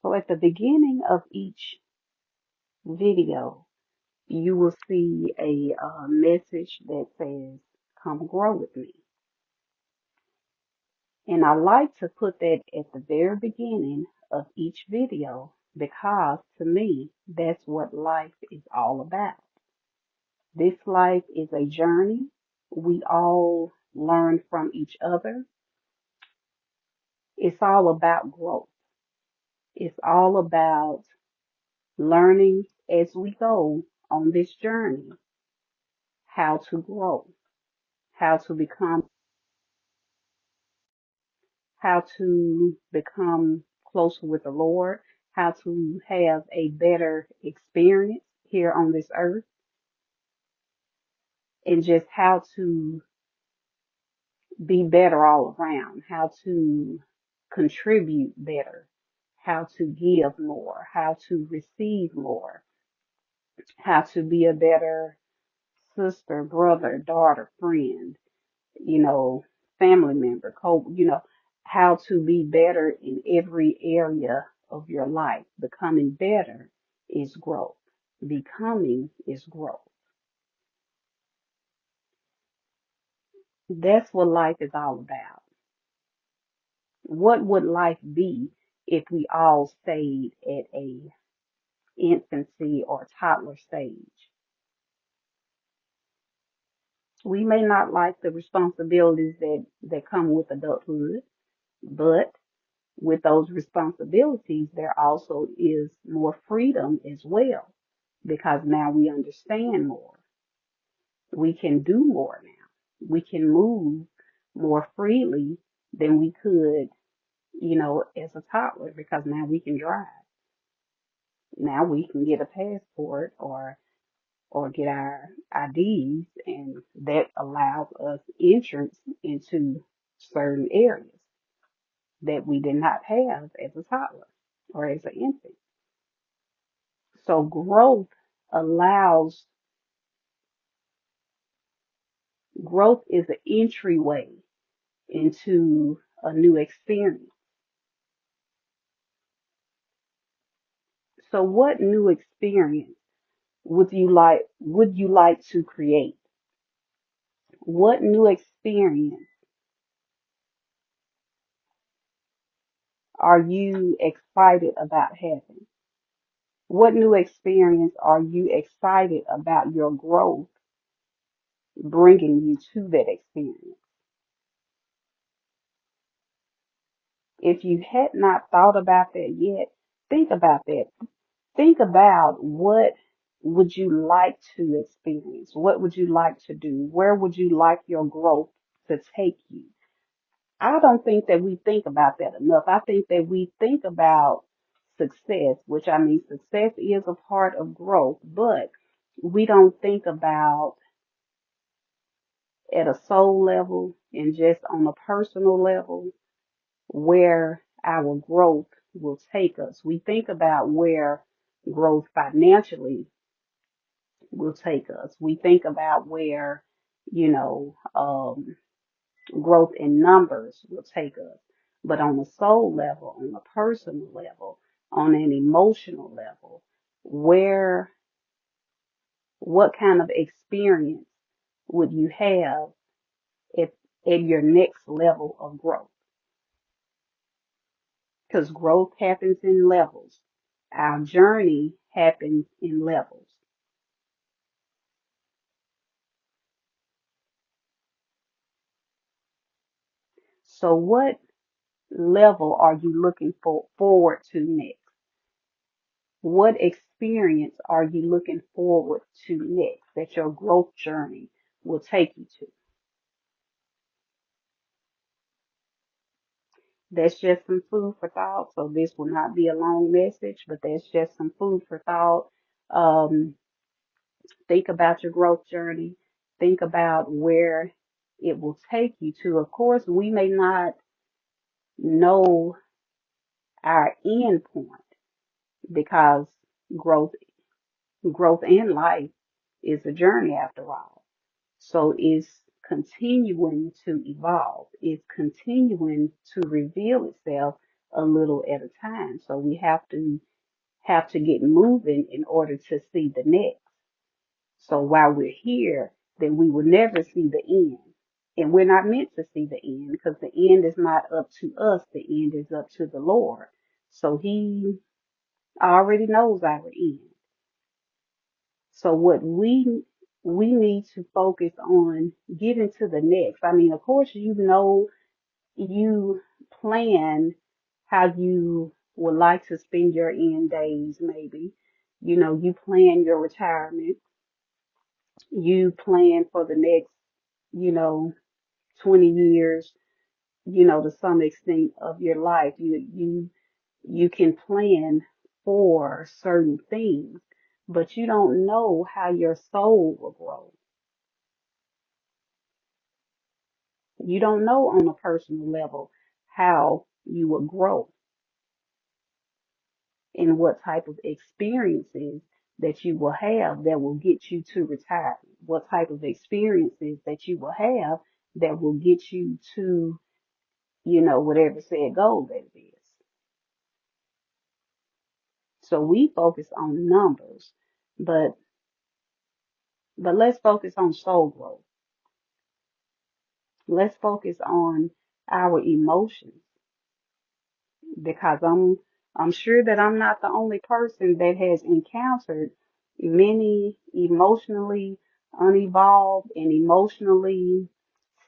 So at the beginning of each video, you will see a message that says, "Come grow with me." And I like to put that at the very beginning of each video because to me, that's what life is all about. This life is a journey. We all learn from each other. It's all about growth. It's all about learning as we go on this journey how to grow, how to become, how to become closer with the Lord, how to have a better experience here on this earth, and just how to be better all around, how to contribute better, how to give more, how to receive more, how to be a better sister, brother, daughter, friend, you know, family member, how to be better in every area of your life. Becoming better is growth. Becoming is growth. That's what life is all about. What would life be if we all stayed at a infancy or toddler stage? We may not like the responsibilities that come with adulthood, but with those responsibilities, there also is more freedom as well because now we understand more. We can do more now. We can move more freely than we could, as a toddler because now we can drive. Now we can get a passport or get our IDs, and that allows us entrance into certain areas that we did not have as a toddler or as an infant. So allows, growth is an entryway into a new experience. So what new experience would you like to create? What new experience are you excited about having? What new experience are you excited about your growth bringing you to that experience? If you had not thought about that yet, think about that. Think about what would you like to experience? What would you like to do? Where would you like your growth to take you? I don't think that we think about that enough. I think that we think about success, which I mean, success is a part of growth, but we don't think about at a soul level and just on a personal level where our growth will take us. We think about where growth financially will take us. We think about where, you know, growth in numbers will take us. But on a soul level, on a personal level, on an emotional level, where, what kind of experience would you have if at your next level of growth? Because growth happens in levels. Our journey happens in levels. So what level are you looking forward to next? What experience are you looking forward to next that your growth journey will take you to? That's just some food for thought. So this will not be a long message, but that's just some food for thought. Um, think about your growth journey. Think about where it will take you to. Of course, we may not know our end point because growth, growth in life is a journey after all. So it's continuing to evolve. It's continuing to reveal itself a little at a time. So we have to get moving in order to see the next. So while we're here, then we will never see the end. And we're not meant to see the end because the end is not up to us. The end is up to the Lord. So he already knows our end. So what we need to focus on getting to the next. I mean, of course, you plan how you would like to spend your end days, maybe. You plan your retirement. You plan for the next, you know, 20 years, to some extent of your life. You can plan for certain things, but you don't know how your soul will grow. You don't know on a personal level how you will grow and what type of experiences that you will have that will get you to retirement. What type of experiences that you will have that will get you to, whatever said goal that it is. So we focus on numbers, but let's focus on soul growth. Let's focus on our emotions because I'm sure that I'm not the only person that has encountered many emotionally unevolved and emotionally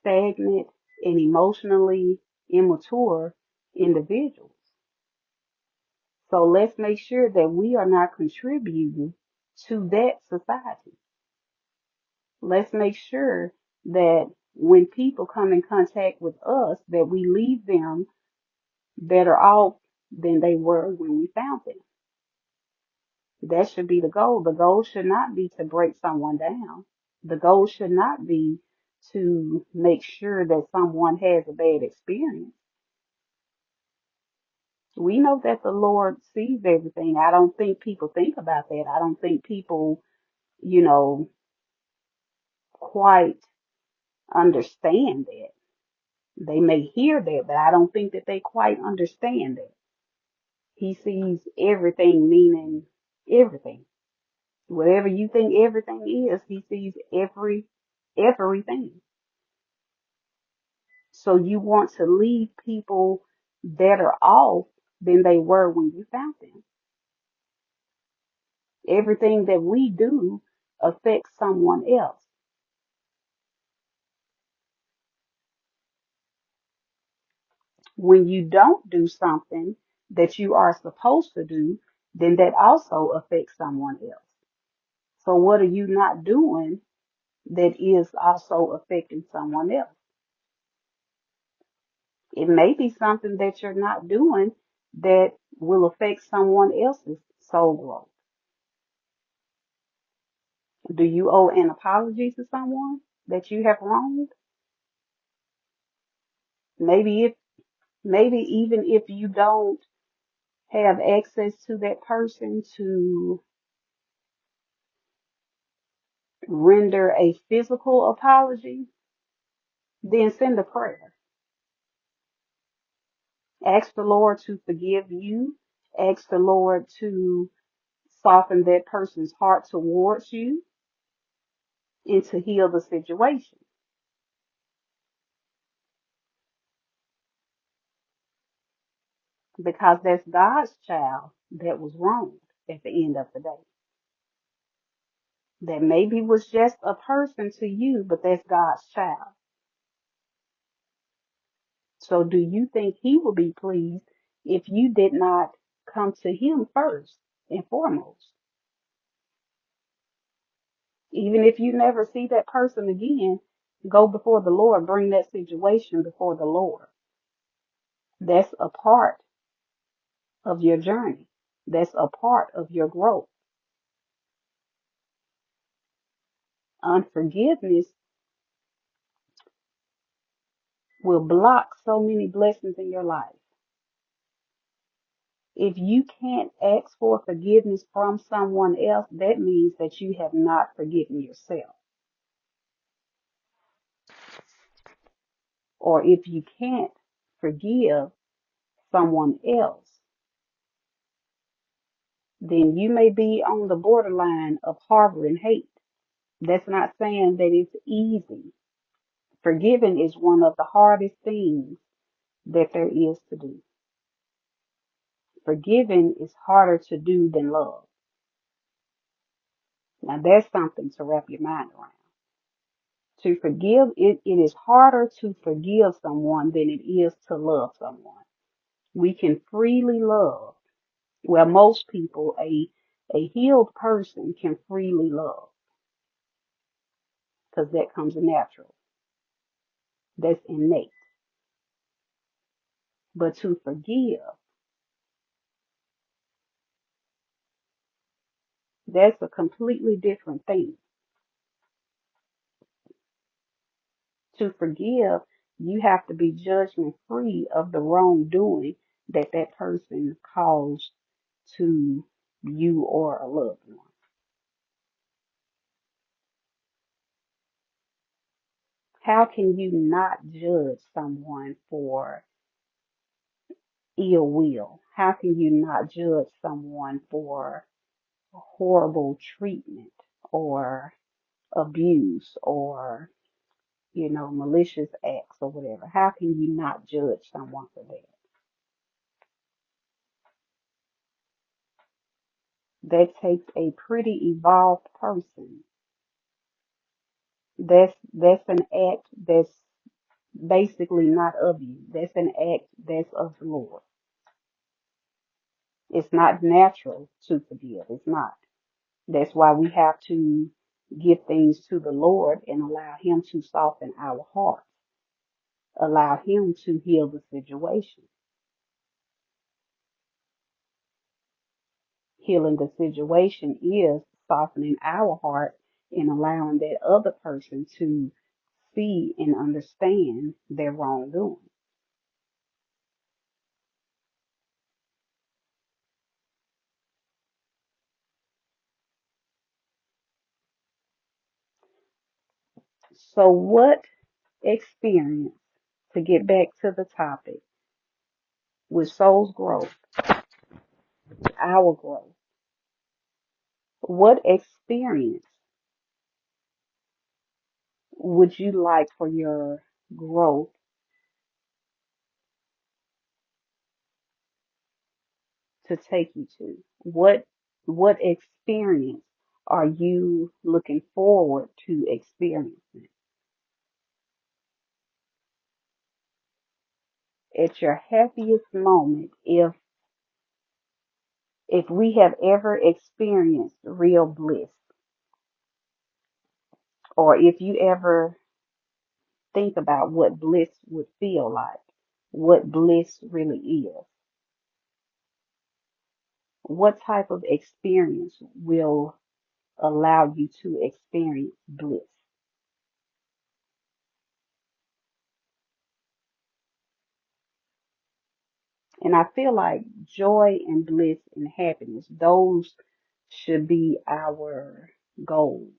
stagnant and emotionally immature individuals. So let's make sure that we are not contributing to that society. Let's make sure that when people come in contact with us, that we leave them better off than they were when we found them. That should be the goal. The goal should not be to break someone down. The goal should not be to make sure that someone has a bad experience. We know that the Lord sees everything. I don't think people think about that. I don't think people, you know, quite understand that. They may hear that, but I don't think that they quite understand that. He sees everything, meaning everything. Whatever you think everything is, he sees everything. So you want to leave people better off than they were when you found them. Everything that we do affects someone else. When you don't do something that you are supposed to do, then that also affects someone else. So what are you not doing that is also affecting someone else? It may be something that you're not doing that will affect someone else's soul growth. Do you owe an apology to someone that you have wronged? Maybe even if you don't have access to that person to render a physical apology, then send a prayer. Ask the Lord to forgive you. Ask the Lord to soften that person's heart towards you and to heal the situation because that's God's child that was wronged at the end of the day. That maybe was just a person to you, but that's God's child. So do you think he will be pleased if you did not come to him first and foremost? Even if you never see that person again, go before the Lord, bring that situation before the Lord. That's a part of your journey. That's a part of your growth. Unforgiveness will block so many blessings in your life. If you can't ask for forgiveness from someone else, that means that you have not forgiven yourself. Or if you can't forgive someone else, then you may be on the borderline of harboring hate. That's not saying that it's easy. Forgiving is one of the hardest things that there is to do. Forgiving is harder to do than love. Now that's something to wrap your mind around. To forgive, it is harder to forgive someone than it is to love someone. We can freely love. Well, most people, a healed person can freely love because that comes natural. That's innate. But to forgive, that's a completely different thing. To forgive, you have to be judgment free of the wrongdoing that that person caused to you or a loved one. How can you not judge someone for ill will? How can you not judge someone for horrible treatment or abuse or, malicious acts or whatever? How can you not judge someone for that? That takes a pretty evolved person. That's an act that's basically not of you. That's an act that's of the Lord. It's not natural to forgive. It's not. That's why we have to give things to the Lord and allow Him to soften our hearts. Allow Him to heal the situation. Healing the situation is softening our heart and allowing that other person to see and understand their wrongdoing. So what experience, to get back to the topic, with soul's growth, our growth, what experience would you like for your growth to take you to? What experience are you looking forward to experiencing? At your happiest moment, if we have ever experienced real bliss, or if you ever think about what bliss would feel like, what bliss really is, what type of experience will allow you to experience bliss? And I feel like joy and bliss and happiness, those should be our goals,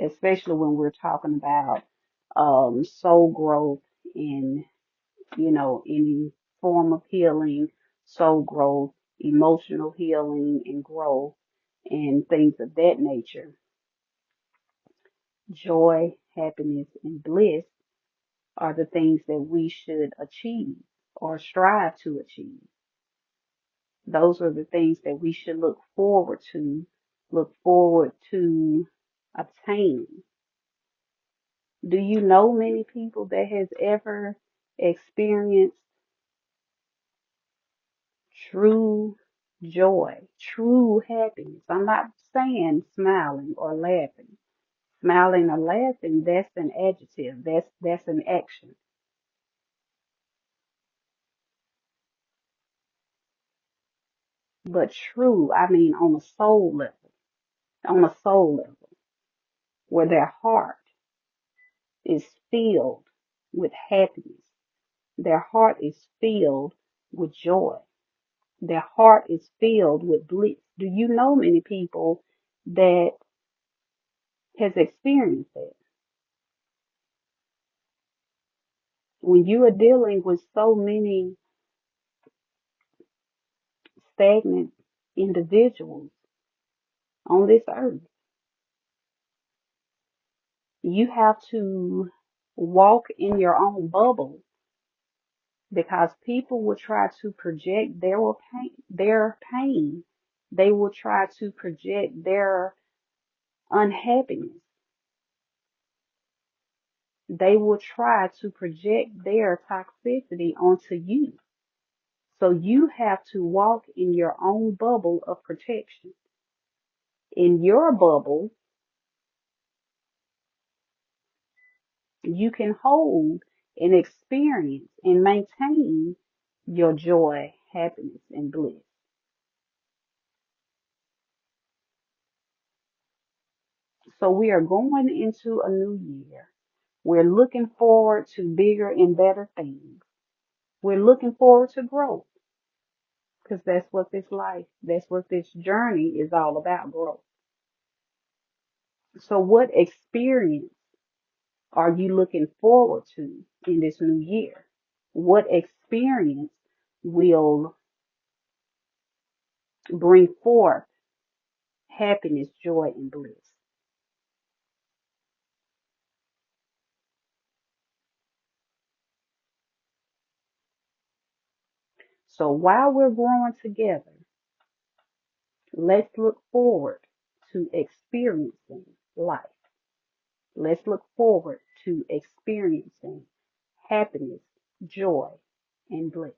especially when we're talking about soul growth in, any form of healing, soul growth, emotional healing and growth, and things of that nature. Joy, happiness, and bliss are the things that we should achieve or strive to achieve. Those are the things that we should look forward to obtaining. Do you know many people that has ever experienced true joy, true happiness? I'm not saying smiling or laughing. Smiling or laughing, that's an adjective. That's an action. But true, I mean on a soul level, where their heart is filled with happiness. Their heart is filled with joy. Their heart is filled with bliss. Do you know many people that has experienced that? When you are dealing with so many stagnant individuals on this earth, you have to walk in your own bubble because people will try to project their pain. They will try to project their unhappiness. They will try to project their toxicity onto you. So you have to walk in your own bubble of protection. In your bubble, you can hold and experience and maintain your joy, happiness, and bliss. So we are going into a new year. We're looking forward to bigger and better things. We're looking forward to growth because that's what this life, that's what this journey is all about, growth. So what experience are you looking forward to in this new year? What experience will bring forth happiness, joy, and bliss? So while we're growing together, let's look forward to experiencing life. Let's look forward to experiencing happiness, joy, and bliss.